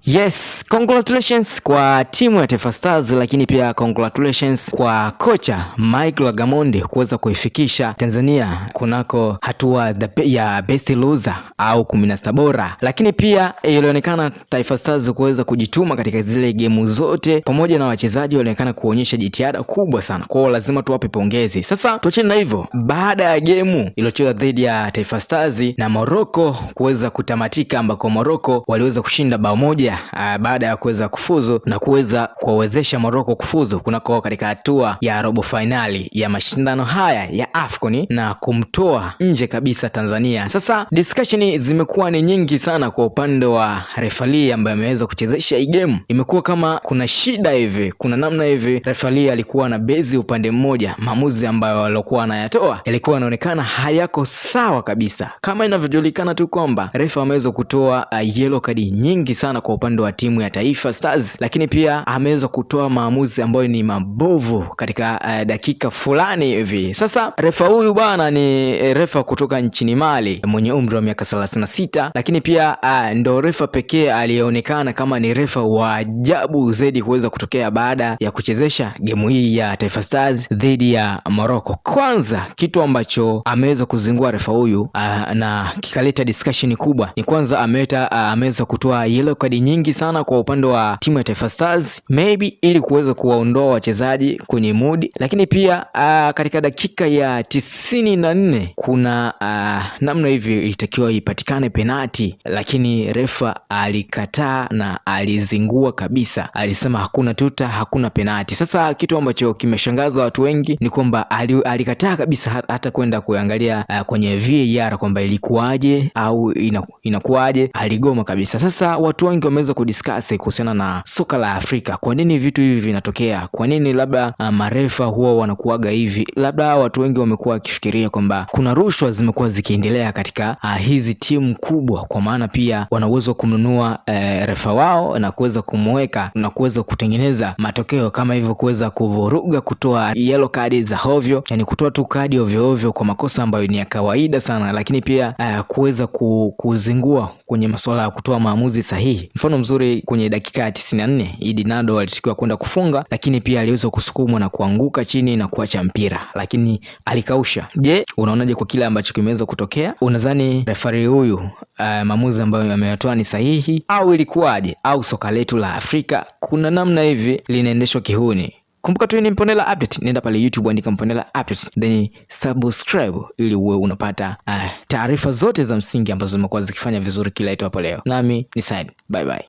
Yes, congratulations kwa timu ya Taifa Stars, lakini pia congratulations kwa kocha Michael Gamondi kuweza kuifikisha Tanzania kunako hatua ya best loser au 16 bora. Lakini pia ilionekana Taifa Stars kuweza kujituma katika zile game zote, pamoja na wachezaji walionekana kuonyesha jitihada kubwa sana. Kwa hiyo lazima tuwape pongezi. Sasa tuachane na hivyo, baada ya game iliyochezwa dhidi ya Taifa Stars na Morocco kuweza kutamatika, ambako Morocco waliweza kushinda bao moja baada ya kuweza kufuzu na kuweza kuwawezesha Morocco kufuzu kunako katika hatua ya robo finali ya mashindano haya ya AFCON na kumtoa nje kabisa Tanzania. Sasa discussion zimekuwa ni nyingi sana kwa upande wa referee ambaye ameweza kuchezesha hii game. Imekuwa kama kuna shida hivi, kuna namna hivi referee alikuwa na bezi upande mmoja, maamuzi ambayo alikuwa anayatoa yalikuwa yanaonekana hayako sawa kabisa. Kama inavyojulikana tu kwamba refa ameweza kutoa yellow card nyingi sana kwa upande wa timu ya Taifa Stars, lakini pia ameweza kutoa maamuzi ambayo ni mabovu katika dakika fulani hivi. Sasa refa huyu bwana ni refa kutoka nchini Mali mwenye umri wa miaka 36, lakini pia ndo refa pekee aliyeonekana kama ni refa wa ajabu zaidi kuweza kutokea baada ya kuchezesha gemu hii ya Taifa Stars dhidi ya Morocco. Kwanza kitu ambacho ameweza kuzingua refa huyu na kikaleta discussion kubwa ni kwanza ameweza kutoa yellow card nyingi sana kwa upande wa timu ya Taifa Stars, maybe ili kuweza kuwaondoa wachezaji kwenye mood. Lakini pia katika dakika ya 94 kuna namna hivi ilitakiwa ipatikane penalti, lakini refa alikataa na alizingua kabisa, alisema hakuna tuta, hakuna penalti. Sasa kitu ambacho kimeshangaza watu wengi ni kwamba alikataa kabisa hata kwenda kuangalia kwenye VAR kwamba ilikuwaje au inakuwaje, aligoma kabisa. Sasa watu wengi wameweza kudiscuss kuhusiana na soka la Afrika. Kwa nini vitu hivi vinatokea? Kwa nini labda marefa huwa wanakuaga hivi? Labda watu wengi wamekuwa wakifikiria kwamba kuna rushwa zimekuwa zikiendelea katika hizi timu kubwa, kwa maana pia wana uwezo kumnunua refa wao na kuweza kumweka na kuweza kutengeneza matokeo kama hivyo, kuweza kuvuruga, kutoa yellow card za hovyo, yani kutoa tu kadi ovyo ovyo kwa makosa ambayo ni ya kawaida sana, lakini pia kuweza kuzingua kwenye masuala ya kutoa maamuzi sahihi. Mfano mzuri kwenye dakika ya 94 Idi Nado alitakiwa kwenda kufunga, lakini pia aliweza kusukumwa na kuanguka chini na kuacha mpira, lakini alikausha. Je, unaonaje kwa kile ambacho kimeweza kutokea? Unadhani referee huyu maamuzi ambayo ameyatoa ni sahihi au ilikuwaje? Au soka letu la Afrika kuna namna hivi linaendeshwa kihuni? Kumbuka tu ni Mponela Update. Nenda pale YouTube andika Mponela Update, then subscribe ili uwe unapata taarifa zote za msingi ambazo zimekuwa zikifanya vizuri kila hapo leo. Nami ni Said. Bye bye.